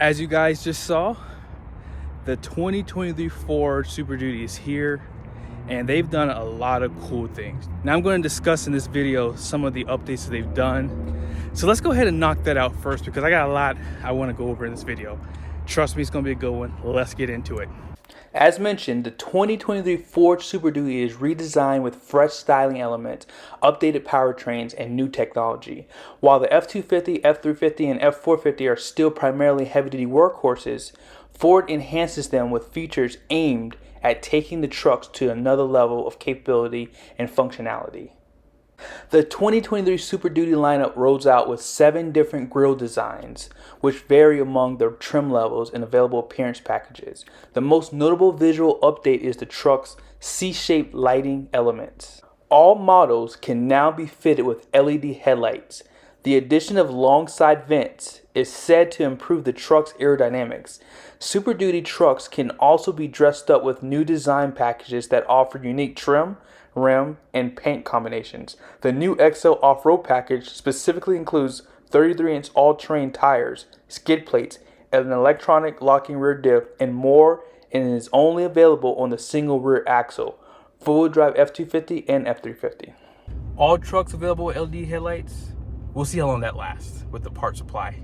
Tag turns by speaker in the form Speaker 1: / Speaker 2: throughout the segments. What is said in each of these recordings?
Speaker 1: As you guys just saw, the 2023 Ford Super Duty is here, and they've done a lot of cool things. Now I'm going to discuss in this video some of the updates that they've done. So let's go ahead and knock that out first, because I got a lot I want to go over in this video. Trust me, it's going to be a good one. Let's get into it. As mentioned, the 2023 Ford Super Duty is redesigned with fresh styling elements, updated powertrains, and new technology. While the F-250, F-350, and F-450 are still primarily heavy-duty workhorses, Ford enhances them with features aimed at taking the trucks to another level of capability and functionality. The 2023 Super Duty lineup rolls out with 7 different grille designs, which vary among their trim levels and available appearance packages. The most notable visual update is the truck's C-shaped lighting elements. All models can now be fitted with LED headlights. The addition of long side vents is said to improve the truck's aerodynamics. Super Duty trucks can also be dressed up with new design packages that offer unique trim, rim, and paint combinations. The new XL off-road package specifically includes 33-inch all-terrain tires, skid plates, and an electronic locking rear diff, and more, and is only available on the single rear axle, four-wheel drive F-250 and F-350. All trucks available with LED headlights? We'll see how long that lasts with the part supply.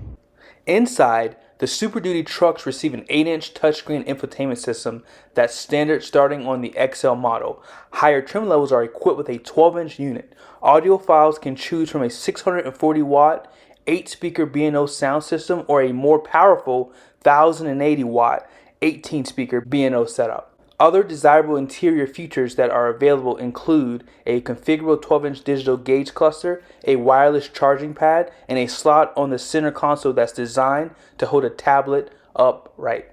Speaker 1: Inside, the Super Duty trucks receive an 8-inch touchscreen infotainment system that's standard starting on the XL model. Higher trim levels are equipped with a 12-inch unit. Audiophiles can choose from a 640-watt, 8-speaker B&O sound system or a more powerful 1,080-watt, 18-speaker B&O setup. Other desirable interior features that are available include a configurable 12-inch digital gauge cluster, a wireless charging pad, and a slot on the center console that's designed to hold a tablet upright.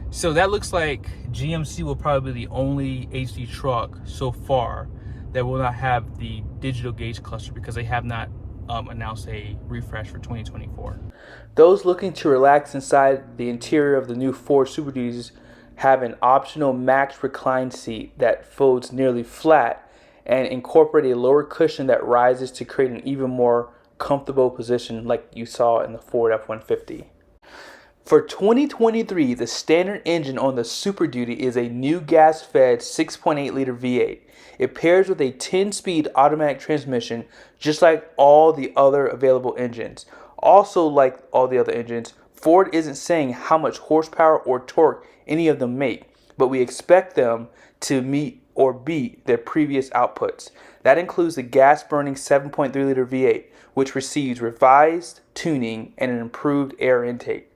Speaker 1: So that looks like GMC will probably be the only HD truck so far that will not have the digital gauge cluster, because they have not announced a refresh for 2024. Those looking to relax inside the interior of the new Ford Super Duties have an optional max recline seat that folds nearly flat and incorporate a lower cushion that rises to create an even more comfortable position like you saw in the Ford F-150. For 2023, the standard engine on the Super Duty is a new gas-fed 6.8-liter V8. It pairs with a 10-speed automatic transmission, just like all the other available engines. Also, like all the other engines, Ford isn't saying how much horsepower or torque any of them make, but we expect them to meet or beat their previous outputs. That includes the gas-burning 7.3-liter V8, which receives revised tuning and an improved air intake.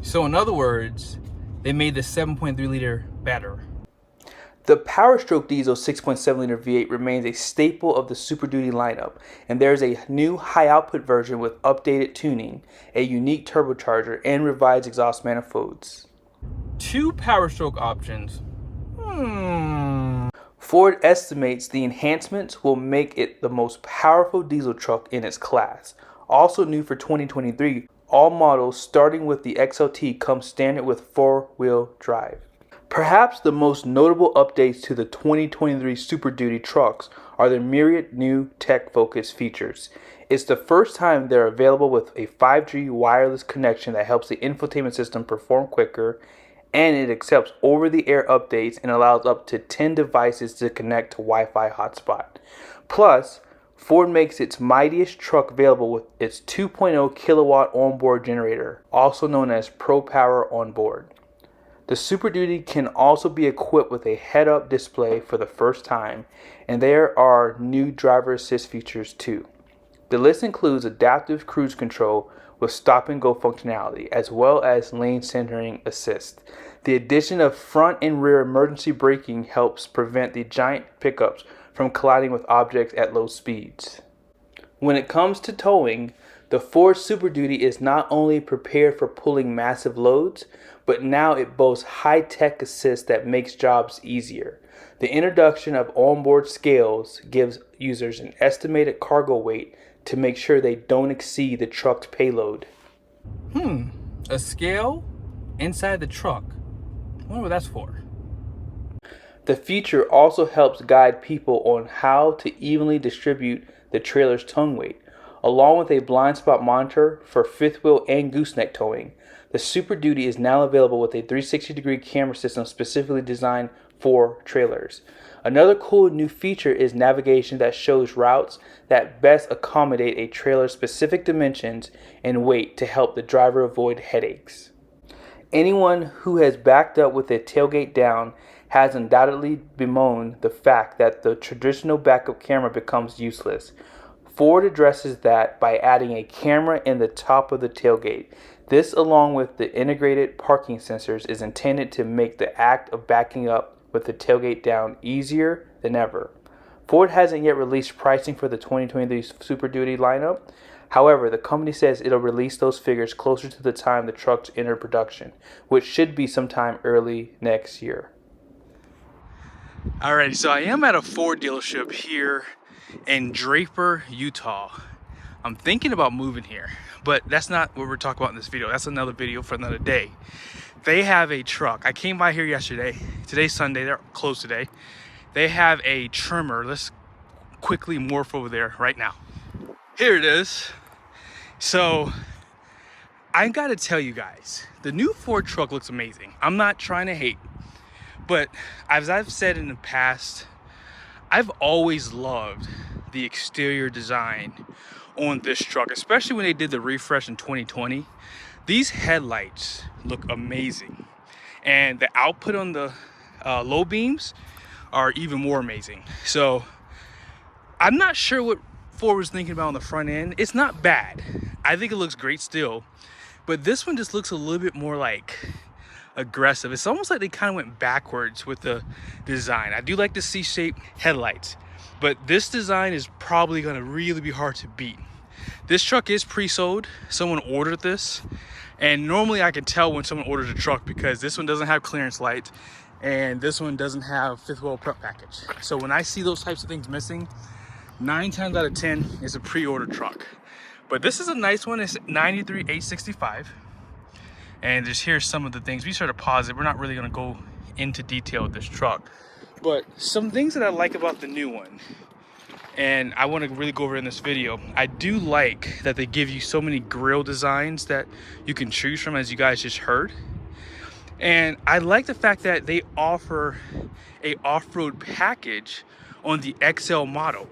Speaker 1: So in other words, they made the 7.3-liter better. The Powerstroke diesel 6.7-liter V8 remains a staple of the Super Duty lineup, and there's a new high-output version with updated tuning, a unique turbocharger, and revised exhaust manifolds. 2 Powerstroke options. Ford estimates the enhancements will make it the most powerful diesel truck in its class. Also new for 2023, all models starting with the XLT come standard with 4-wheel drive. Perhaps the most notable updates to the 2023 Super Duty trucks are the myriad new tech-focused features. It's the first time they're available with a 5G wireless connection that helps the infotainment system perform quicker, and it accepts over-the-air updates and allows up to 10 devices to connect to Wi-Fi hotspot. Plus, Ford makes its mightiest truck available with its 2.0 kilowatt onboard generator, also known as Pro Power Onboard. The Super Duty can also be equipped with a head-up display for the first time, and there are new driver assist features too. The list includes adaptive cruise control with stop-and-go functionality, as well as lane centering assist. The addition of front and rear emergency braking helps prevent the giant pickups from colliding with objects at low speeds. When it comes to towing, the Ford Super Duty is not only prepared for pulling massive loads, but now it boasts high-tech assist that makes jobs easier. The introduction of onboard scales gives users an estimated cargo weight to make sure they don't exceed the truck's payload. A scale inside the truck. I wonder what that's for. The feature also helps guide people on how to evenly distribute the trailer's tongue weight. along with a blind spot monitor for fifth wheel and gooseneck towing. The Super Duty is now available with a 360-degree camera system specifically designed for trailers. Another cool new feature is navigation that shows routes that best accommodate a trailer's specific dimensions and weight to help the driver avoid headaches. Anyone who has backed up with a tailgate down has undoubtedly bemoaned the fact that the traditional backup camera becomes useless. Ford addresses that by adding a camera in the top of the tailgate. This, along with the integrated parking sensors, is intended to make the act of backing up with the tailgate down easier than ever. Ford hasn't yet released pricing for the 2023 Super Duty lineup. However, the company says it'll release those figures closer to the time the trucks enter production, which should be sometime early next year. Alrighty, so I am at a Ford dealership here in Draper, Utah. I'm thinking about moving here, but that's not what we're talking about in this video. That's another video for another day. They have a truck. I came by here yesterday. Today's Sunday. They're closed today. They have a trimmer. Let's quickly morph over there right now. Here it is. So I gotta tell you guys, the new Ford truck looks amazing. I'm not trying to hate, but as I've said in the past, I've always loved the exterior design on this truck, especially when they did the refresh in 2020. These headlights look amazing, and the output on the low beams are even more amazing. So I'm not sure what Ford was thinking about on the front end. It's not bad. I think it looks great still, but this one just looks a little bit more like aggressive. It's almost like they kind of went backwards with the design. I do like the C-shaped headlights, but this design is probably going to really be hard to beat. This truck is pre-sold. Someone ordered this, and normally I can tell when someone orders a truck because this one doesn't have clearance lights and this one doesn't have fifth wheel prep package. So when I see those types of things missing, 9 times out of 10 it's a pre-order truck. But this is a nice one. It's 93,865. And just here's some of the things. We sort of pause it. We're not really going to go into detail with this truck, but some things that I like about the new one, and I want to really go over in this video. I do like that they give you so many grille designs that you can choose from, as you guys just heard. And I like the fact that they offer a off-road package on the XL model.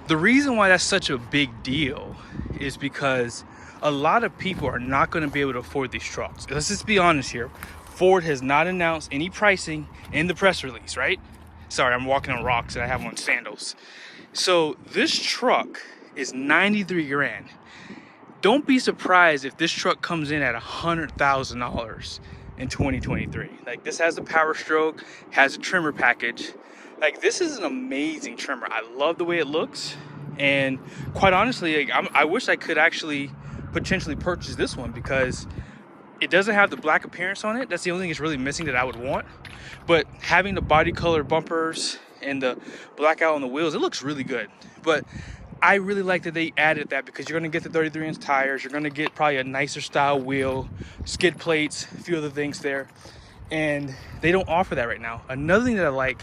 Speaker 1: The reason why that's such a big deal is because a lot of people are not going to be able to afford these trucks. Let's just be honest here. Ford has not announced any pricing in the press release, right? Sorry, I'm walking on rocks and I have on sandals. So this truck is 93 grand. Don't be surprised if this truck comes in at $100,000 in 2023. Like, this has the Power Stroke, has a trimmer package. Like, this is an amazing trimmer. I love the way it looks, and quite honestly, like, I wish I could actually potentially purchase this one because it doesn't have the black appearance on it. That's the only thing it's really missing that I would want. But having the body color bumpers and the blackout on the wheels, it looks really good. But I really like that they added that because you're going to get the 33-inch tires. You're going to get probably a nicer style wheel, skid plates, a few other things there. And they don't offer that right now. Another thing that I like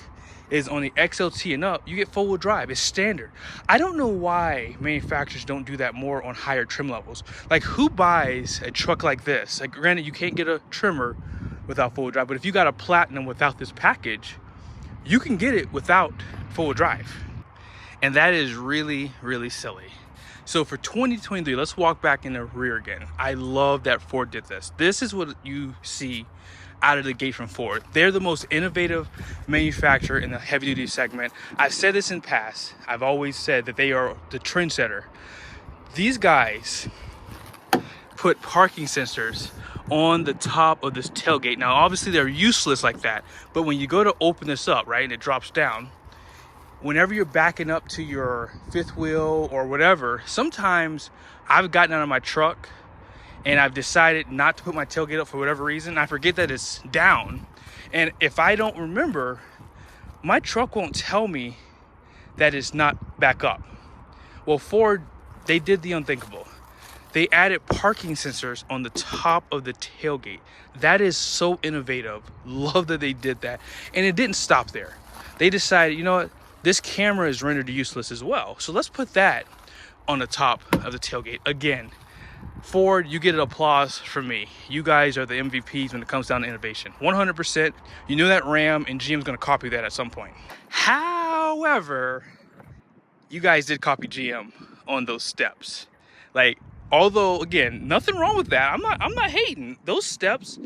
Speaker 1: is on the XLT and up, you get four-wheel drive. It's standard. I don't know why manufacturers don't do that more on higher trim levels. Like, who buys a truck like this? Like, granted, you can't get a trimmer without four-wheel drive, but if you got a Platinum without this package, you can get it without four-wheel drive. And that is really, really silly. So for 2023, let's walk back in the rear again. I love that Ford did this. This is what you see out of the gate from Ford. They're the most innovative manufacturer in the heavy duty segment. I've said this in past. I've always said that they are the trendsetter. These guys put parking sensors on the top of this tailgate. Now, obviously they're useless like that, but when you go to open this up, right, and it drops down, whenever you're backing up to your fifth wheel or whatever, sometimes I've gotten out of my truck and I've decided not to put my tailgate up for whatever reason. I forget that it's down. And if I don't remember, my truck won't tell me that it's not back up. Well, Ford, they did the unthinkable. They added parking sensors on the top of the tailgate. That is so innovative. Love that they did that. And it didn't stop there. They decided, you know what? This camera is rendered useless as well. So let's put that on the top of the tailgate. Again, Ford, you get an applause from me. You guys are the MVPs when it comes down to innovation. 100%. You knew that Ram and GM's gonna copy that at some point. However, you guys did copy GM on those steps. Like, although again, nothing wrong with that. I'm not hating. Those steps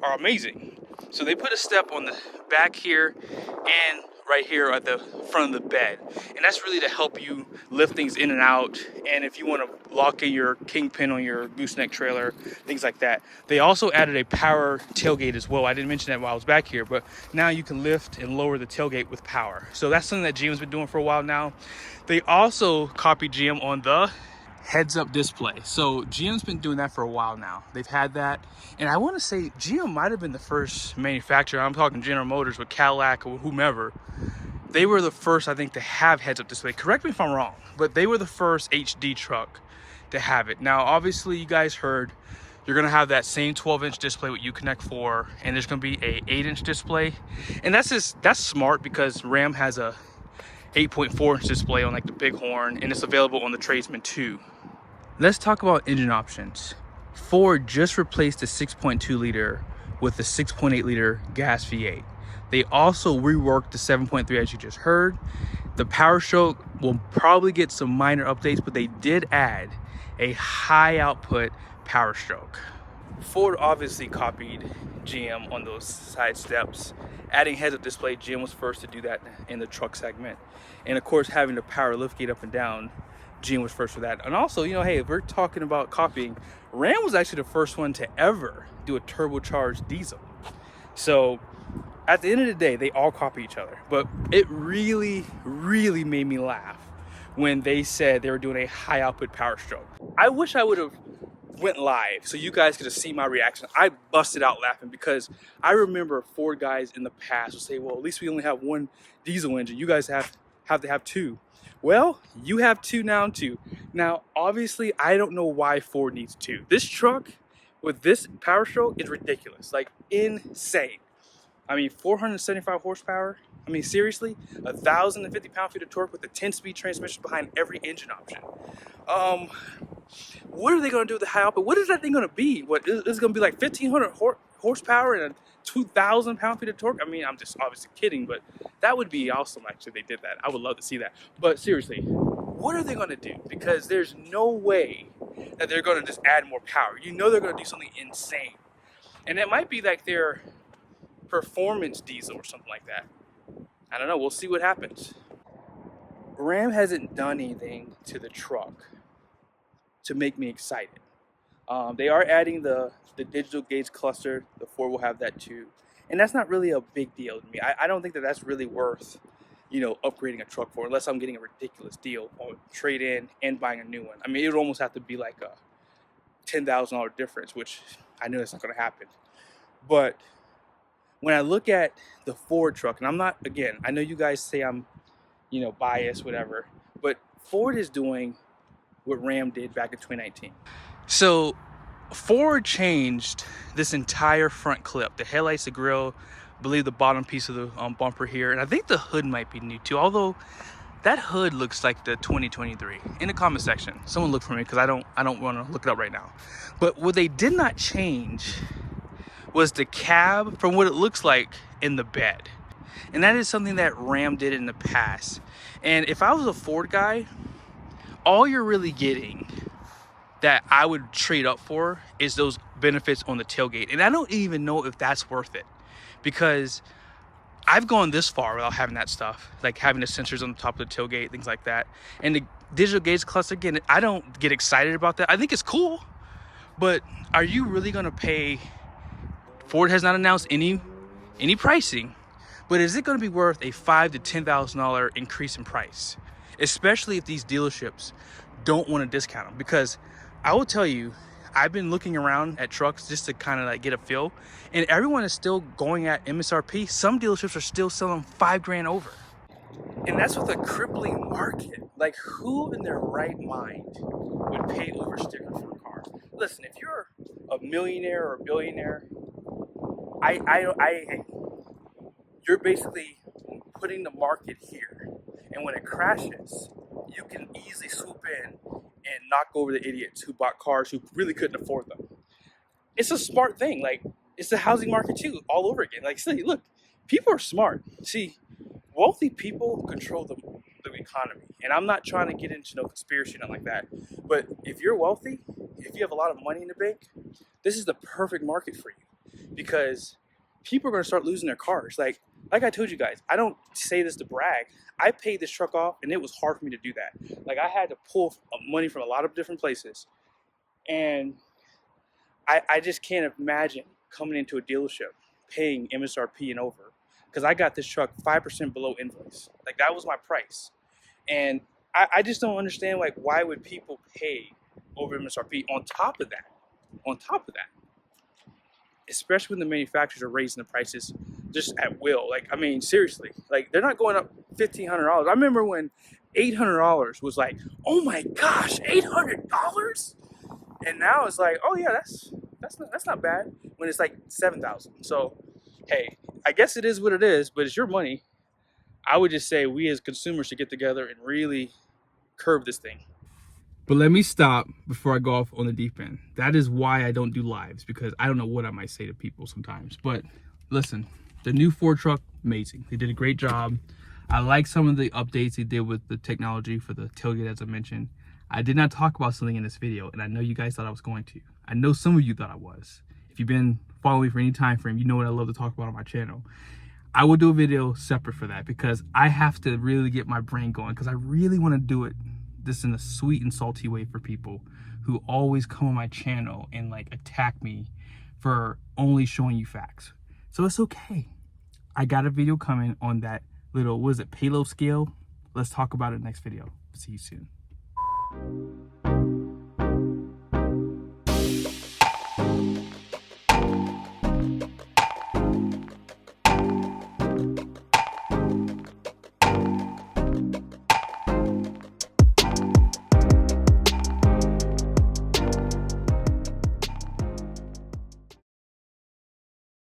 Speaker 1: are amazing. So they put a step on the back here and right here at the front of the bed. And that's really to help you lift things in and out. And if you want to lock in your kingpin on your gooseneck trailer, things like that. They also added a power tailgate as well. I didn't mention that while I was back here, but now you can lift and lower the tailgate with power. So that's something that GM's been doing for a while now. They also copied GM on the heads-up display. So GM's been doing that for a while now. They've had that, and I want to say GM might have been the first manufacturer. I'm talking General Motors with Cadillac or whomever. They were the first, I think, to have heads-up display. Correct me if I'm wrong, but they were the first HD truck to have it. Now, obviously, you guys heard you're gonna have that same 12-inch display with Uconnect 4, and there's gonna be a 8-inch display, and that's smart because Ram has a 8.4-inch display on like the Bighorn, and it's available on the Tradesman too. Let's talk about engine options. Ford just replaced the 6.2 liter with the 6.8 liter gas V8. They also reworked the 7.3 as you just heard. The PowerStroke will probably get some minor updates, but they did add a high output PowerStroke. Ford obviously copied GM on those side steps. Adding heads-up display, GM was first to do that in the truck segment. And of course, having the power liftgate up and down, GM was first for that. And also, you know, hey, if we're talking about copying, Ram was actually the first one to ever do a turbocharged diesel. So at the end of the day, they all copy each other. But it really, really made me laugh when they said they were doing a high output PowerStroke. I wish I would have went live so you guys could have seen my reaction. I busted out laughing because I remember Ford guys in the past would say, well, at least we only have one diesel engine. You guys have to have two. Well, you have two now too. Now, obviously, I don't know why Ford needs two. This truck with this PowerStroke is ridiculous, like insane. I mean, 475 horsepower. I mean, seriously, 1,050 pound-feet of torque with a 10-speed transmission behind every engine option. What are they going to do with the high output? What is that thing going to be? What is it going to be like 1,500 horsepower and a 2,000 pound-feet of torque? I mean, I'm just obviously kidding, but that would be awesome. Actually, they did that. I would love to see that. But seriously, what are they going to do? Because there's no way that they're going to just add more power. You know they're going to do something insane, and it might be like their performance diesel or something like that. I don't know. We'll see what happens. Ram hasn't done anything to the truck to make me excited. They are adding the digital gauge cluster. The Ford will have that too, and that's not really a big deal to me. I don't think that that's really worth, you know, upgrading a truck for, unless I'm getting a ridiculous deal on trade-in and buying a new one. I mean, it would almost have to be like a $10,000 difference, which I know that's not going to happen. But when I look at the Ford truck, and I'm not, again, I know you guys say I'm, you know, biased, whatever, but Ford is doing what Ram did back in 2019. So Ford changed this entire front clip, the headlights, the grille, I believe the bottom piece of the bumper here, and I think the hood might be new too, although that hood looks like the 2023. In the comment section, someone look for me because I don't want to look it up right now. But what they did not change was the cab from what it looks like in the bed. And that is something that Ram did in the past. And if I was a Ford guy, all you're really getting that I would trade up for is those benefits on the tailgate. And I don't even know if that's worth it, because I've gone this far without having that stuff, like having the sensors on the top of the tailgate, things like that. And the digital gauge cluster, again, I don't get excited about that. I think it's cool, but are you really gonna pay? Ford has not announced any pricing, but is it gonna be worth a $5,000 to $10,000 increase in price? Especially if these dealerships don't want to discount them. Because I will tell you, I've been looking around at trucks just to kind of like get a feel, and everyone is still going at MSRP. Some dealerships are still selling $5,000 over. And that's with a crippling market. Like, who in their right mind would pay over sticker for a car? Listen, if you're a millionaire or a billionaire, you're basically putting the market here. And when it crashes, you can easily swoop in and knock over the idiots who bought cars who really couldn't afford them. It's a smart thing. Like, it's the housing market too, all over again. Like, see, look, people are smart. See, wealthy people control the economy. And I'm not trying to get into no conspiracy or nothing like that. But if you're wealthy, if you have a lot of money in the bank, this is the perfect market for you, because people are going to start losing their cars. Like I told you guys, I don't say this to brag. I paid this truck off, and it was hard for me to do that. Like, I had to pull money from a lot of different places. And I just can't imagine coming into a dealership paying MSRP and over, because I got this truck 5% below invoice. Like, that was my price. And I just don't understand, like, why would people pay over MSRP on top of that? Especially when the manufacturers are raising the prices just at will. Like, I mean, seriously, like, they're not going up $1,500. I remember when $800 was like, oh my gosh, $800? And now it's like, oh yeah, that's not bad, when it's like $7,000. So, hey, I guess it is what it is, but it's your money. I would just say we as consumers should get together and really curb this thing. But let me stop before I go off on the deep end. That is why I don't do lives, because I don't know what I might say to people sometimes. But listen, the new Ford truck, amazing. They did a great job. I like some of the updates they did with the technology for the tailgate, as I mentioned. I did not talk about something in this video, and I know you guys thought I was going to. I know some of you thought I was. If you've been following me for any time frame, you know what I love to talk about on my channel. I will do a video separate for that, because I have to really get my brain going, because I really want to do it this in a sweet and salty way for people who always come on my channel and like attack me for only showing you facts. So it's okay. I got a video coming on that little, what is it, payload scale? Let's talk about it next video. See you soon.